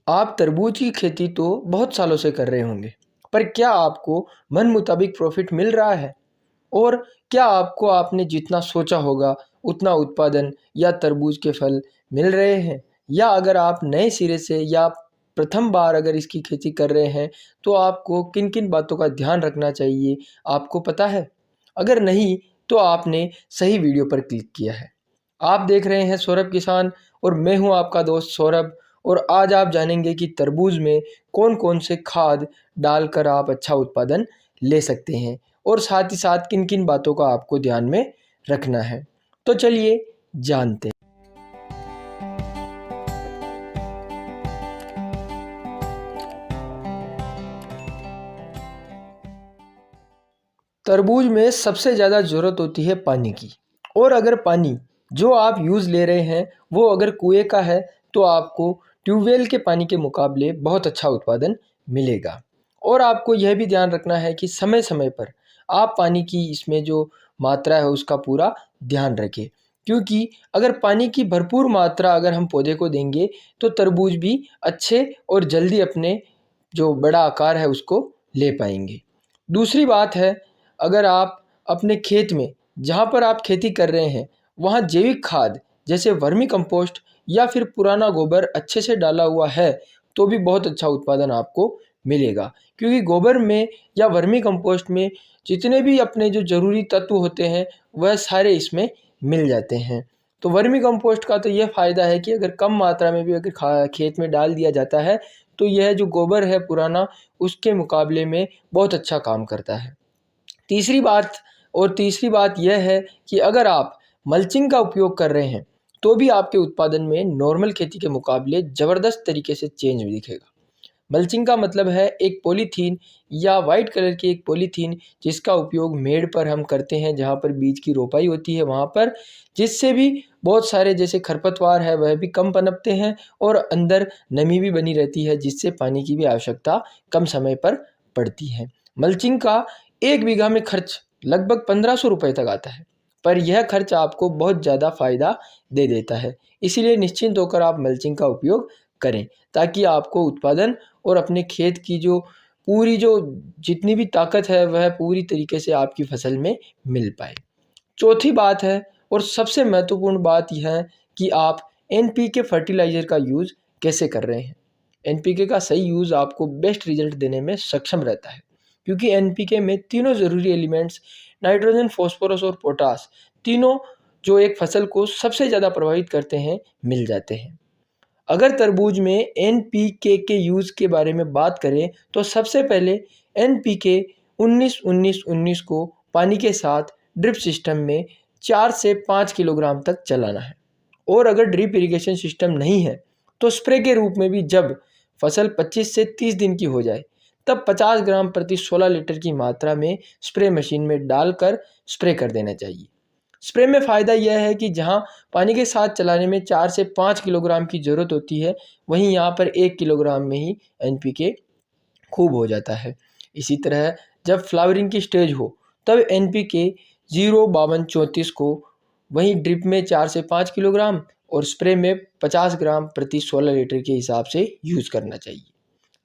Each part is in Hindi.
आप तरबूज की खेती तो बहुत सालों से कर रहे होंगे, पर क्या आपको मन मुताबिक प्रॉफिट मिल रहा है? और क्या आपको आपने जितना सोचा होगा उतना उत्पादन या तरबूज के फल मिल रहे हैं? या अगर आप नए सिरे से या प्रथम बार अगर इसकी खेती कर रहे हैं, तो आपको किन-किन बातों का ध्यान रखना चाहिए, आपको पता है? अगर नहीं, तो आपने सही वीडियो पर क्लिक किया है। आप देख रहे हैं सौरभ किसान और मैं हूं आपका दोस्त सौरभ। और आज आप जानेंगे कि तरबूज में कौन-कौन से खाद डालकर आप अच्छा उत्पादन ले सकते हैं और साथ ही साथ किन-किन बातों का आपको ध्यान में रखना है। तो चलिए जानते हैं। तरबूज में सबसे ज़्यादा ज़रूरत होती है पानी की। और अगर पानी जो आप यूज़ ले रहे हैं वो अगर कुएँ का है, तो आपको ट्यूबवेल के पानी के मुकाबले बहुत अच्छा उत्पादन मिलेगा। और आपको यह भी ध्यान रखना है कि समय-समय पर आप पानी की इसमें जो मात्रा है उसका पूरा ध्यान रखें। क्योंकि अगर पानी की भरपूर मात्रा अगर हम पौधे को देंगे, तो तरबूज भी अच्छे और जल्दी अपने जो बड़ा आकार है उसको ले पाएँगे। दूसरी बात है, अगर आप अपने खेत में जहाँ पर आप खेती कर रहे हैं, वहाँ जैविक खाद जैसे वर्मी कंपोस्ट या फिर पुराना गोबर अच्छे से डाला हुआ है, तो भी बहुत अच्छा उत्पादन आपको मिलेगा। क्योंकि गोबर में या वर्मी कंपोस्ट में जितने भी अपने जो ज़रूरी तत्व होते हैं, वह सारे इसमें मिल जाते हैं। तो वर्मी कंपोस्ट का तो यह फ़ायदा है कि अगर कम मात्रा में भी अगर खेत में डाल दिया जाता है, तो यह जो गोबर है पुराना, उसके मुकाबले में बहुत अच्छा काम करता है। तीसरी बात यह है कि अगर आप मल्चिंग का उपयोग कर रहे हैं, तो भी आपके उत्पादन में नॉर्मल खेती के मुकाबले ज़बरदस्त तरीके से चेंज दिखेगा। मल्चिंग का मतलब है एक पॉलीथीन या वाइट कलर की एक पॉलीथीन, जिसका उपयोग मेड़ पर हम करते हैं, जहाँ पर बीज की रोपाई होती है वहाँ पर, जिससे भी बहुत सारे जैसे खरपतवार है वह भी कम पनपते हैं और अंदर नमी भी बनी रहती है, जिससे पानी की भी आवश्यकता कम समय पर पड़ती है। मल्चिंग का 1 बीघा में खर्च लगभग 1500 रुपये तक आता है, पर यह खर्च आपको बहुत ज़्यादा फ़ायदा दे देता है। इसीलिए निश्चिंत होकर आप मल्चिंग का उपयोग करें, ताकि आपको उत्पादन और अपने खेत की जो पूरी जो जितनी भी ताकत है वह पूरी तरीके से आपकी फसल में मिल पाए। चौथी बात है और सबसे महत्वपूर्ण बात यह है कि आप एनपीके फर्टिलाइज़र का यूज़ कैसे कर रहे हैं। एनपीके का सही यूज़ आपको बेस्ट रिजल्ट देने में सक्षम रहता है, क्योंकि एनपीके में तीनों ज़रूरी एलिमेंट्स नाइट्रोजन, फॉस्फोरस और पोटास, तीनों जो एक फसल को सबसे ज़्यादा प्रभावित करते हैं, मिल जाते हैं। अगर तरबूज में एनपीके के यूज़ के बारे में बात करें, तो सबसे पहले एनपीके 19-19-19 को पानी के साथ ड्रिप सिस्टम में 4 से 5 किलोग्राम तक चलाना है। और अगर ड्रिप इरिगेशन सिस्टम नहीं है, तो स्प्रे के रूप में भी जब फसल 25 से 30 दिन की हो जाए, तब 50 ग्राम प्रति 16 लीटर की मात्रा में स्प्रे मशीन में डालकर स्प्रे कर देना चाहिए। स्प्रे में फ़ायदा यह है कि जहाँ पानी के साथ चलाने में 4 से 5 किलोग्राम की ज़रूरत होती है, वहीं यहाँ पर 1 किलोग्राम में ही एनपीके खूब हो जाता है। इसी तरह जब फ्लावरिंग की स्टेज हो, तब एनपीके 05234 को वहीं ड्रिप में 4 से 5 किलोग्राम और स्प्रे में 50 ग्राम प्रति 16 लीटर के हिसाब से यूज़ करना चाहिए,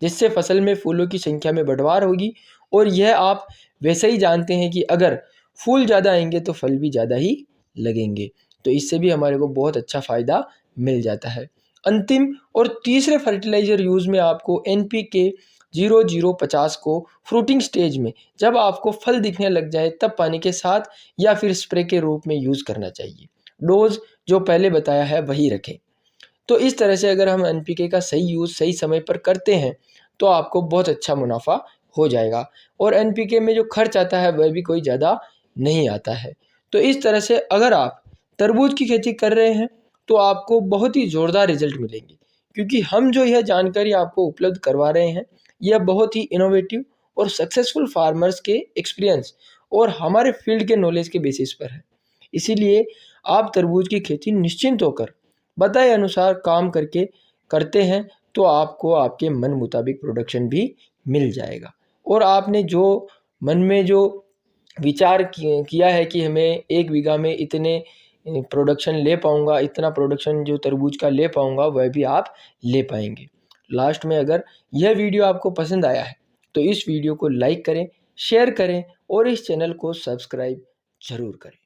जिससे फसल में फूलों की संख्या में बढ़वार होगी। और यह आप वैसे ही जानते हैं कि अगर फूल ज़्यादा आएंगे तो फल भी ज़्यादा ही लगेंगे, तो इससे भी हमारे को बहुत अच्छा फ़ायदा मिल जाता है। अंतिम और तीसरे फर्टिलाइज़र यूज़ में आपको एनपीके 0050 को फ्रूटिंग स्टेज में जब आपको फल दिखने लग जाए, तब पानी के साथ या फिर स्प्रे के रूप में यूज़ करना चाहिए। डोज जो पहले बताया है वही रखें। तो इस तरह से अगर हम एनपीके का सही यूज़ सही समय पर करते हैं, तो आपको बहुत अच्छा मुनाफा हो जाएगा। और एनपीके में जो खर्च आता है वह भी कोई ज़्यादा नहीं आता है। तो इस तरह से अगर आप तरबूज की खेती कर रहे हैं, तो आपको बहुत ही ज़ोरदार रिजल्ट मिलेंगे, क्योंकि हम जो यह जानकारी आपको उपलब्ध करवा रहे हैं, यह बहुत ही इनोवेटिव और सक्सेसफुल फार्मर्स के एक्सपीरियंस और हमारे फील्ड के नॉलेज के बेसिस पर है। इसीलिए आप तरबूज की खेती निश्चिंत होकर बताए अनुसार काम करके करते हैं, तो आपको आपके मन मुताबिक प्रोडक्शन भी मिल जाएगा। और आपने जो मन में जो विचार किया है कि हमें 1 बीघा में इतने प्रोडक्शन ले पाऊँगा, इतना प्रोडक्शन जो तरबूज का ले पाऊँगा, वह भी आप ले पाएँगे। लास्ट में अगर यह वीडियो आपको पसंद आया है तो इस वीडियो को लाइक करें, शेयर करें और इस चैनल को सब्सक्राइब ज़रूर करें।